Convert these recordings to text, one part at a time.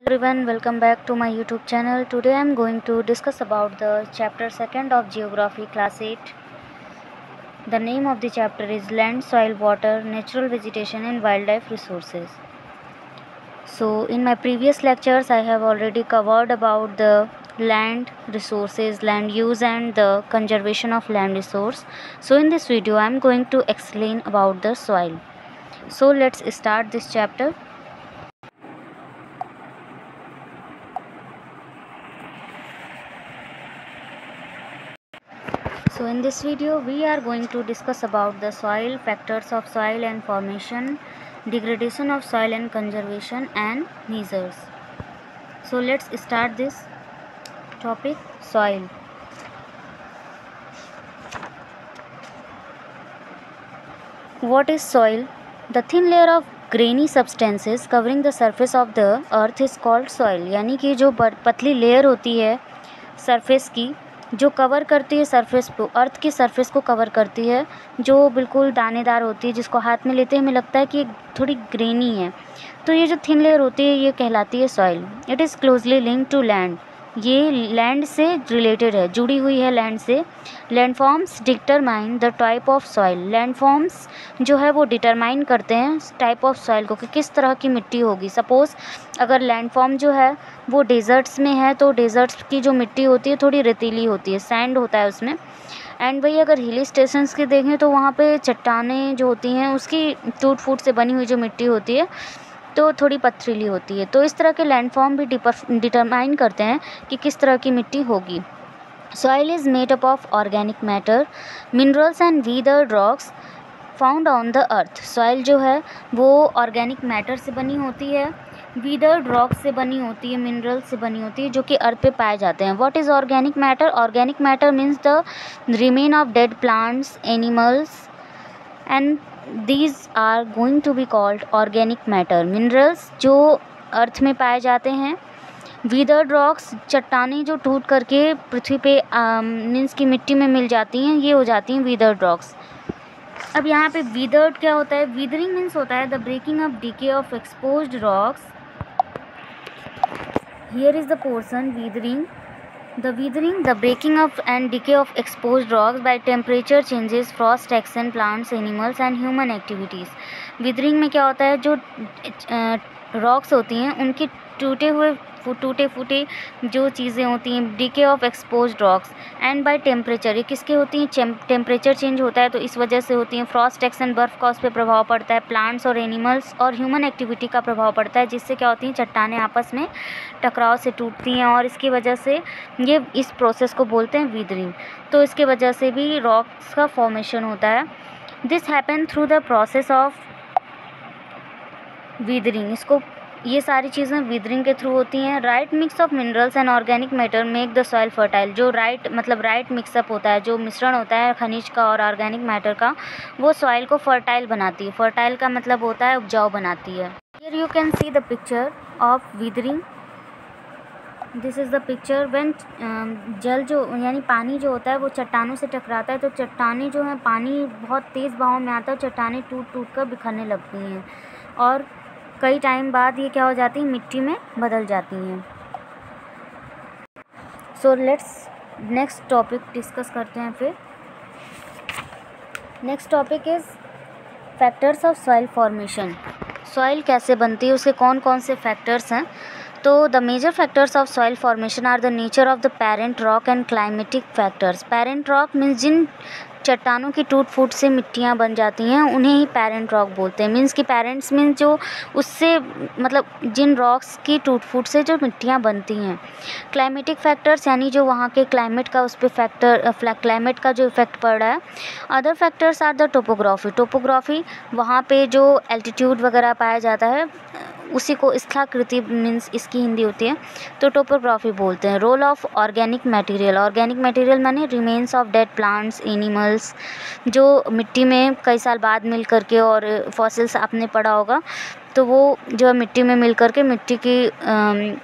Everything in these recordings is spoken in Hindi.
Everyone, welcome back to my YouTube channel. Today I am going to discuss about the chapter 2nd of Geography class 8. The name of the chapter is Land, Soil, Water, Natural Vegetation and Wildlife Resources. So in my previous lectures I have already covered about the land resources, land use and the conservation of land resource. So in this video I am going to explain about the soil. So let's start this chapter. So in this video we are going to discuss about the soil, factors of soil and formation, degradation of soil and conservation and measures. So let's start this topic, soil. What is soil? The thin layer of grainy substances covering the surface of the earth is called soil. यानी कि जो पतली लेयर होती है सरफेस की, जो कवर करती है सरफेस को, अर्थ की सरफेस को कवर करती है, जो बिल्कुल दानेदार होती है, जिसको हाथ में लेते हमें लगता है कि थोड़ी ग्रेनी है, तो ये जो थिन लेयर होती है ये कहलाती है soil. It is closely linked to land. ये लैंड से रिलेटेड है, जुड़ी हुई है लैंड से. Landforms determine the type of soil. Landforms जो है वो डिटरमाइन करते हैं टाइप ऑफ सॉइल को, कि किस तरह की मिट्टी होगी. सपोज़ अगर लैंडफॉर्म जो है वो डेजर्ट्स में है तो डेजर्ट्स की जो मिट्टी होती है थोड़ी रेतीली होती है, सैंड होता है उसमें. एंड वही अगर हिल स्टेशंस की देखें तो वहाँ पे चट्टानें जो होती हैं उसकी टूट फूट से बनी हुई जो मिट्टी होती है तो थोड़ी पथरीली होती है. तो इस तरह के लैंडफॉर्म भी डिटरमाइन करते हैं कि किस तरह की मिट्टी होगी. Soil is made up of organic matter, minerals and weathered rocks found on the earth. Soil जो है वो ऑर्गेनिक मैटर से बनी होती है, वीदर्ड रॉक से बनी होती है, मिनरल से बनी होती है, जो कि अर्थ पे पाए जाते हैं. What is organic matter? Organic matter means the remain of dead plants, animals and these are going to be called organic matter. minerals जो अर्थ में पाए जाते हैं, withered rocks चट्टानें जो टूट करके पृथ्वी पे मीन्स की मिट्टी में मिल जाती हैं, ये हो जाती हैं withered rocks. अब यहाँ पे withered क्या होता है? withering मीन्स होता है the breaking of decay of exposed rocks. Here is the portion withering. The withering, the breaking of and decay of exposed rocks by temperature changes, frost action, plants, animals and human activities. Withering में क्या होता है? जो रॉक्स होती हैं उनके टूटे फूटे जो चीज़ें होती हैं, decay of exposed rocks and by temperature. ये किसके होती हैं? टेम्परेचर चेंज होता है तो इस वजह से होती हैं. फ्रॉस्ट एक्शन, बर्फ़ का उस पर प्रभाव पड़ता है. प्लांट्स और एनिमल्स और ह्यूमन एक्टिविटी का प्रभाव पड़ता है, जिससे क्या होती हैं? चट्टानें आपस में टकराव से टूटती हैं और इसकी वजह से ये इस प्रोसेस को बोलते हैं विदरिंग. तो इसके वजह से भी रॉक्स का फॉर्मेशन होता है. This happen through the process of withering. इसको ये सारी चीज़ें विदरिंग के थ्रू होती हैं. Right mix of minerals and organic matter make the soil fertile. जो राइट मिक्सअप होता है, जो मिश्रण होता है खनिज का और ऑर्गेनिक मैटर का, वो सॉइल को फर्टाइल बनाती है. फर्टाइल का मतलब होता है उपजाऊ बनाती है. Here you can see the picture of withering. This is the picture when जल जो यानी पानी जो होता है वो चट्टानों से टकराता है, तो चट्टानें जो हैं, पानी बहुत तेज़ बहाव में आता है, चट्टानें टूट टूट कर बिखरने लगती हैं और कई टाइम बाद ये क्या हो जाती हैं? मिट्टी में बदल जाती हैं. So let's next topic discuss करते हैं. फिर next topic is factors of soil formation. Soil कैसे बनती है, उसके कौन कौन से फैक्टर्स हैं? तो the major factors of soil formation are the nature of the parent rock and climatic factors. Parent rock means जिन चट्टानों की टूट फूट से मिट्टियाँ बन जाती हैं उन्हें ही पेरेंट रॉक बोलते हैं. मीन्स कि पेरेंट्स मीन्स जो उससे मतलब जिन रॉक्स की टूट फूट से जो मिट्टियाँ बनती हैं. क्लाइमेटिक फैक्टर्स यानी जो वहाँ के क्लाइमेट का उस पर क्लाइमेट का जो इफ़ेक्ट पड़ रहा है. Other factors are the topography. Topography वहाँ पे जो एल्टीट्यूड वगैरह पाया जाता है उसी को स्थलाकृति मीन्स इसकी हिंदी होती है तो टोपोग्राफी बोलते हैं. Role of organic material. Organic material माने remains of dead plants, animals, जो मिट्टी में कई साल बाद मिल करके, और फॉसिल्स आपने पढ़ा होगा, तो वो जो मिट्टी में मिल करके मिट्टी की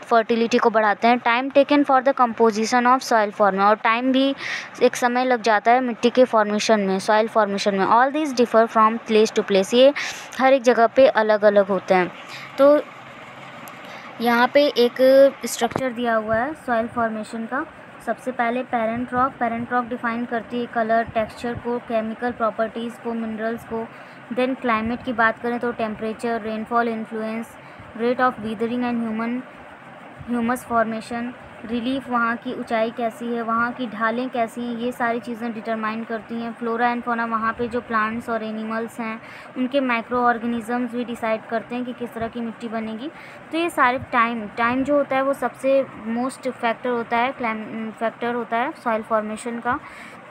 फर्टिलिटी को बढ़ाते हैं. Time taken for the composition of soil form. और टाइम भी एक समय लग जाता है मिट्टी के फॉर्मेशन में, सॉइल फॉर्मेशन में. All this differ from place to place. ये हर एक जगह पे अलग अलग होते हैं. तो यहाँ पे एक स्ट्रक्चर दिया हुआ है सॉइल फॉर्मेशन का। सबसे पहले पेरेंट रॉक डिफाइन करती है कलर, टेक्सचर को, केमिकल प्रॉपर्टीज़ को, मिनरल्स को। देन क्लाइमेट की बात करें तो temperature, rainfall influence, rate of weathering and humus formation, relief, वहाँ की ऊंचाई कैसी है, वहाँ की ढालें कैसी हैं, ये सारी चीज़ें डिटरमाइन करती हैं। फ्लोरा एंड फौना, वहाँ पे जो प्लांट्स और एनिमल्स हैं उनके माइक्रो ऑर्गेनिजम्स भी डिसाइड करते हैं कि किस तरह की मिट्टी बनेगी। तो ये सारे टाइम जो होता है वो सबसे मोस्ट फैक्टर होता है सॉइल फॉर्मेशन का।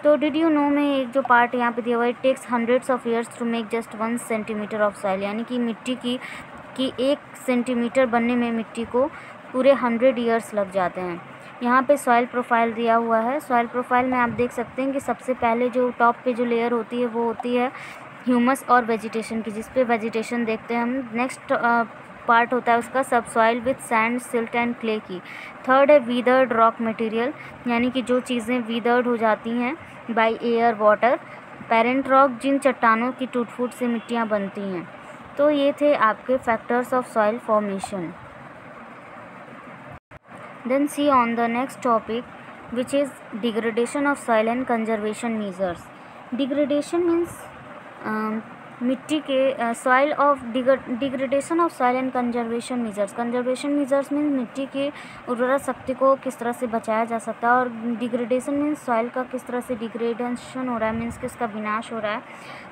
तो डिड यू नो में एक जो पार्ट यहाँ पे दिया हुआ है, it takes hundreds of years to make just 1 centimetre of soil, यानी कि मिट्टी की 1 सेंटीमीटर बनने में मिट्टी को पूरे 100 ईयर्स लग जाते हैं। यहाँ पे सॉइल प्रोफाइल दिया हुआ है। सॉइल प्रोफाइल में आप देख सकते हैं कि सबसे पहले जो टॉप पे जो लेयर होती है वो होती है ह्यूमस और वेजिटेशन की, जिस पे वेजिटेशन देखते हैं हम। नेक्स्ट पार्ट होता है उसका सब soil with sand, silt and clay की। थर्ड है वीदर्ड रॉक मटेरियल, यानी कि जो चीज़ें वीदर्ड हो जाती हैं by air water. Parent rock, जिन चट्टानों की टूट फूट से मिट्टियाँ बनती हैं। तो ये थे आपके factors of soil formation. Then see on the next topic, which is degradation of soil and conservation measures. Degradation means मिट्टी के soil of degradation of soil and conservation measures. Conservation measures means मिट्टी की उर्वरा शक्ति को किस तरह से बचाया जा सकता है, और डिग्रेडेशन मीन्स सॉइल का किस तरह से डिग्रेडेशन हो रहा है, मीन्स किसका विनाश हो रहा है।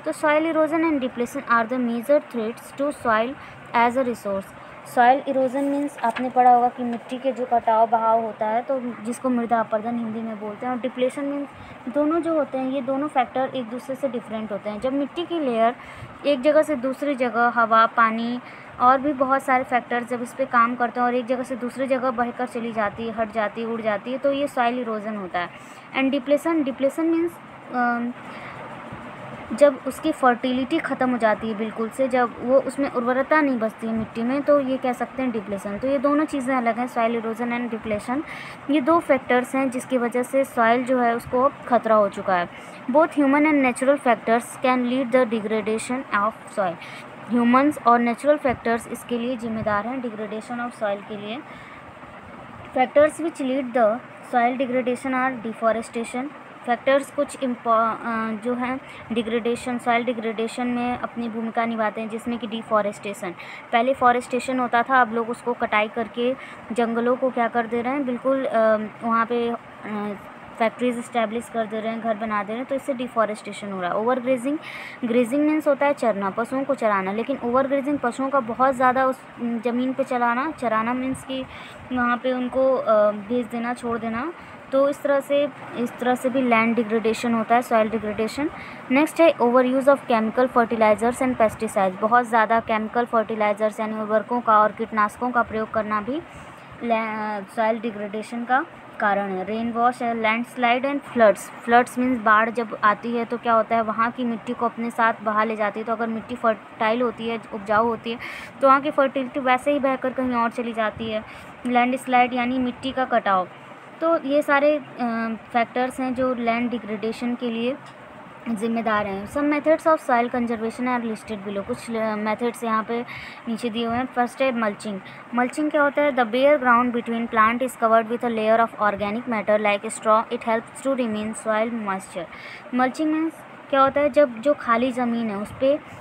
तो soil erosion and depletion are the major threats to soil as a resource. Soil erosion means आपने पढ़ा होगा कि मिट्टी के जो कटाव बहाव होता है, तो जिसको मृदा अपरदन हिंदी में बोलते हैं। और डिप्लेशन मीन्स दोनों जो होते हैं, ये दोनों फैक्टर एक दूसरे से डिफरेंट होते हैं। जब मिट्टी की लेयर एक जगह से दूसरी जगह, हवा, पानी और भी बहुत सारे फैक्टर्स जब इस पर काम करते हैं और एक जगह से दूसरी जगह बहकर चली जाती है, हट जाती है, उड़ जाती है, तो ये सॉइल इरोजन होता है। एंड डिप्लेशन मीन्स जब उसकी फर्टिलिटी ख़त्म हो जाती है बिल्कुल से, जब वो उसमें उर्वरता नहीं बचती है मिट्टी में, तो ये कह सकते हैं डिप्लेशन। तो ये दोनों चीज़ें अलग हैं, सॉइल इरोजन एंड डिप्लेशन। ये दो फैक्टर्स हैं जिसकी वजह से सॉइल जो है उसको खतरा हो चुका है। Both human and natural factors can lead the degradation of soil. Humans और नेचुरल फैक्टर्स इसके लिए जिम्मेदार हैं, डिग्रेडेशन ऑफ सॉइल के लिए। Factors which lead the soil degradation are deforestation. Factors कुछ जो हैं डिग्रेडेशन, सॉइल डिग्रेडेशन में अपनी भूमिका निभाते हैं, जिसमें कि डिफॉरेस्टेशन। पहले फॉरेस्टेशन होता था, अब लोग उसको कटाई करके जंगलों को क्या कर दे रहे हैं, बिल्कुल वहाँ पे फैक्ट्रीज इस्टेब्लिश कर दे रहे हैं, घर बना दे रहे हैं, तो इससे डिफॉरेस्टेशन हो रहा है। ओवर ग्रेजिंग, ग्रेजिंग मीन्स होता है चरना, पशुओं को चराना, लेकिन ओवर ग्रेजिंग पशुओं का बहुत ज़्यादा उस ज़मीन पे चराना मीन्स कि वहाँ पे उनको भेज देना, छोड़ देना। तो इस तरह से भी लैंड डिग्रेडेशन होता है, सॉइल डिग्रेडेशन। नेक्स्ट है over use of chemical fertilisers and pesticides. बहुत ज़्यादा केमिकल फर्टिलाइजर्स यानी उर्वरकों का और कीटनाशकों का प्रयोग करना भी सॉइल डिग्रेडेशन का कारण है। रेन वॉश है, लैंडस्लाइड एंड फ्लड्स मीन्स बाढ़ जब आती है तो क्या होता है, वहाँ की मिट्टी को अपने साथ बहा ले जाती है। तो अगर मिट्टी फर्टाइल होती है, उपजाऊ होती है, तो वहाँ की फर्टिलिटी वैसे ही बहकर कहीं और चली जाती है। लैंडस्लाइड यानी मिट्टी का कटाव। तो ये सारे फैक्टर्स हैं जो लैंड डिग्रेडेशन के लिए जिम्मेदार हैं। Some methods of soil conservation are listed below. कुछ मेथड्स यहाँ पे नीचे दिए हुए हैं। फर्स्ट है मल्चिंग। मल्चिंग क्या होता है, the bare ground between plant is covered with a layer of organic matter like straw, it helps to remain soil moisture. Mulching means क्या होता है, जब जो खाली ज़मीन है उस पर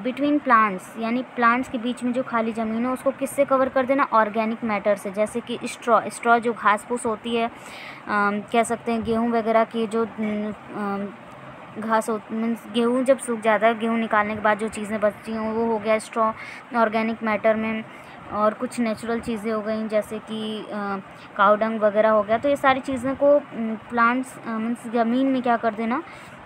बिटवीन प्लांट्स यानी प्लांट्स के बीच में जो खाली ज़मीन है उसको किससे कवर कर देना, ऑर्गेनिक मैटर से। जैसे कि स्ट्रॉ जो घास फूस होती है, कह सकते हैं गेहूँ वगैरह की जो घास हो, मीन्स गेहूँ जब सूख जाता है, गेहूँ निकालने के बाद जो चीज़ें बचती हैं वो हो गया स्ट्रॉ ऑर्गेनिक मैटर में। और कुछ नेचुरल चीज़ें हो गई जैसे कि काऊ डंग वगैरह हो गया। तो ये सारी चीज़ें को प्लांट्स मीन्स ज़मीन में क्या कर देना,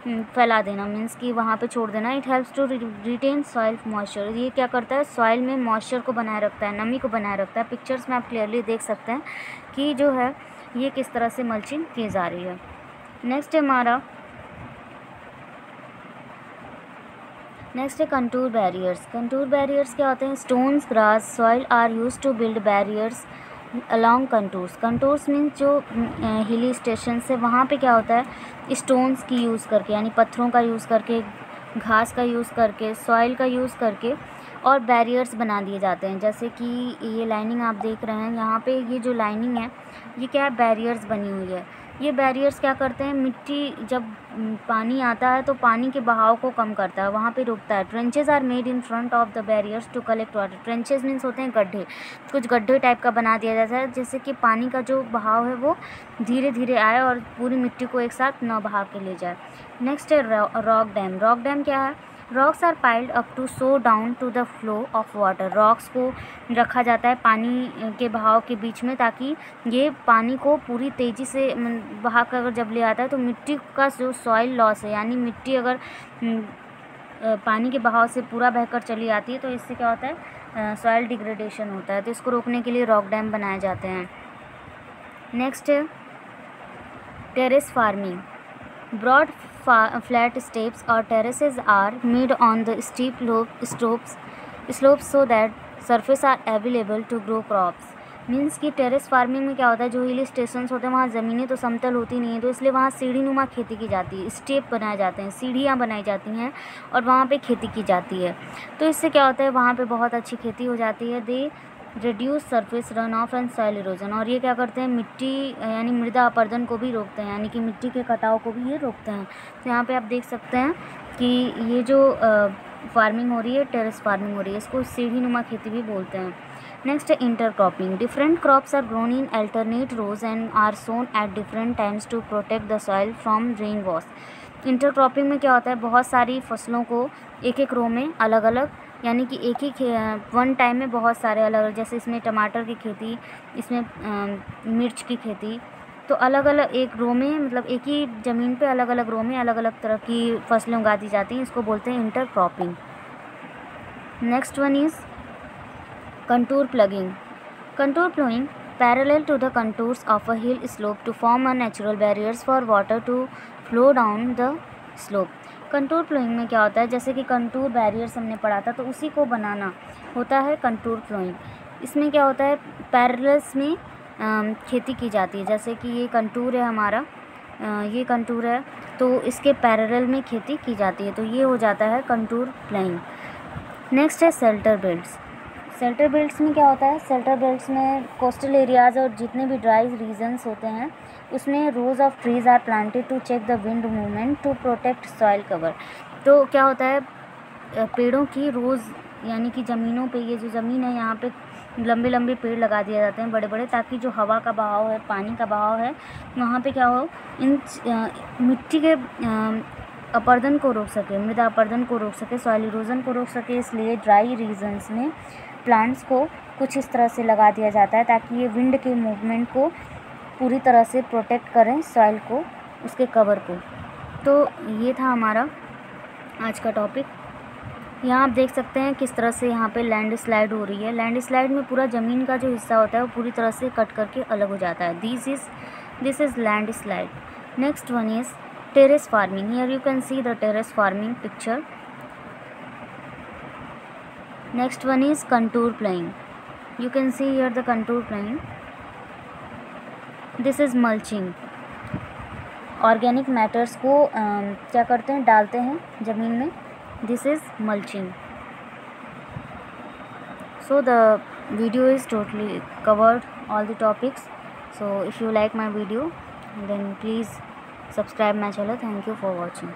फैला देना, मीन्स कि वहाँ पे छोड़ देना। It helps to retain soil moisture. ये क्या करता है, सॉइल में मॉइस्चर को बनाए रखता है, नमी को बनाए रखता है। पिक्चर्स में आप क्लियरली देख सकते हैं कि जो है ये किस तरह से मल्चिंग की जा रही है। नेक्स्ट है हमारा कंटूर बैरियर्स। कंटूर बैरियर्स क्या होते हैं, stones, grass, soil are used to build barriers along contours. Contours means जो हिली स्टेशन से वहाँ पे क्या होता है, स्टोन्स की यूज़ करके यानी पत्थरों का यूज़ करके, घास का यूज़ करके, सॉइल का यूज़ करके और बैरियर्स बना दिए जाते हैं। जैसे कि ये लाइनिंग आप देख रहे हैं यहाँ पे, ये जो लाइनिंग है ये क्या है, बैरियर्स बनी हुई है। ये बैरियर्स क्या करते हैं, मिट्टी जब पानी आता है तो पानी के बहाव को कम करता है, वहाँ पे रुकता है। Trenches are made in front of the barriers to collect water. Trenches means होते हैं गड्ढे, कुछ गड्ढे टाइप का बना दिया जाता है जिससे कि पानी का जो बहाव है वो धीरे धीरे आए और पूरी मिट्टी को एक साथ न बहा के ले जाए। नेक्स्ट है रॉक डैम। रॉक डैम क्या है, rocks are piled up to so down to the flow of water. Rocks को रखा जाता है पानी के बहाव के बीच में ताकि ये पानी को पूरी तेज़ी से बहा कर अगर जब ले आता है तो मिट्टी का जो सॉइल लॉस है, यानी मिट्टी अगर पानी के बहाव से पूरा बहकर चली आती है तो इससे क्या होता है, सॉइल डिग्रेडेशन होता है। तो इसको रोकने के लिए रॉक डैम बनाए जाते हैं। नेक्स्ट है terrace farming. Broad flat steps or terraces are made on the steep slopes so that surface are available to grow crops. Means कि टेरेस फार्मिंग में क्या होता है, जो हिल स्टेशंस होते हैं वहाँ ज़मीनें तो समतल होती नहीं है, तो इसलिए वहाँ सीढ़ी नुमा खेती की जाती है, स्टेप बनाए जाते हैं, सीढ़ियाँ बनाई जाती हैं और वहाँ पे खेती की जाती है। तो इससे क्या होता है, वहाँ पे बहुत अच्छी खेती हो जाती है। They reduce surface run of and soil erosion. और ये क्या करते हैं, मिट्टी यानी मृदा अपरदन को भी रोकते हैं, यानी कि मिट्टी के कटाव को भी ये रोकते हैं। तो यहाँ पे आप देख सकते हैं कि ये जो फार्मिंग हो रही है, टेरेस फार्मिंग हो रही है, इसको सीढ़ी नुमा खेती भी बोलते हैं। नेक्स्ट है intercropping. Different crops are grown in alternate rows and are sown at different times to protect the soil from rain wash. Intercropping में क्या होता है, बहुत सारी फसलों को एक एक रो में अलग अलग, यानी कि एक ही वन टाइम में बहुत सारे अलग अलग, जैसे इसमें टमाटर की खेती, इसमें मिर्च की खेती, तो अलग अलग एक रो में, मतलब एक ही ज़मीन पे अलग अलग रो में अलग अलग तरह की फसलें उगा दी जाती हैं, इसको बोलते हैं intercropping. Next one is contour plugging. Contour ploughing parallel to the contours of a hill slope to form a natural barriers for water to flow down the slope. Contour ploughing में क्या होता है, जैसे कि कंटूर बैरियर्स हमने पढ़ा था, तो उसी को बनाना होता है कंटूर प्लोइंग। इसमें क्या होता है, पैरेलल्स में खेती की जाती है। जैसे कि ये कंटूर है हमारा, ये कंटूर है, तो इसके पैरेलल में खेती की जाती है, तो ये हो जाता है कंटूर प्लोइंग। नेक्स्ट है शेल्टर बेल्ट्स। शेल्टर बेल्ट्स में क्या होता है, शेल्टर बेल्ट्स में कोस्टल एरियाज़ और जितने भी ड्राई रीजन्स होते हैं उसमें rows of trees are planted to check the wind movement to protect soil cover. तो क्या होता है, पेड़ों की रोज़, यानी कि ज़मीनों पे, ये जो ज़मीन है यहाँ पे लंबे लंबे पेड़ लगा दिए जाते हैं बड़े बड़े, ताकि जो हवा का बहाव है, पानी का बहाव है, वहाँ पे क्या हो, इन मिट्टी के अपरदन को रोक सके, मृदा अपरदन को रोक सके, सॉइल इरोजन को रोक सके। इसलिए ड्राई रीजन्स में प्लांट्स को कुछ इस तरह से लगा दिया जाता है ताकि ये विंड के मूवमेंट को पूरी तरह से प्रोटेक्ट करें, सॉइल को, उसके कवर को। तो ये था हमारा आज का टॉपिक। यहाँ आप देख सकते हैं किस तरह से यहाँ पे लैंड स्लाइड हो रही है। लैंड स्लाइड में पूरा ज़मीन का जो हिस्सा होता है वो पूरी तरह से कट करके अलग हो जाता है। This is land slide. Next one is terrace farming. Here you can see the terrace farming picture. Next one is contour ploughing. You can see here the contour ploughing. This is mulching. Organic matters को क्या करते हैं, डालते हैं ज़मीन में। This is mulching. So the video is totally covered all the topics. So if you like my video, then please subscribe my channel. Thank you for watching.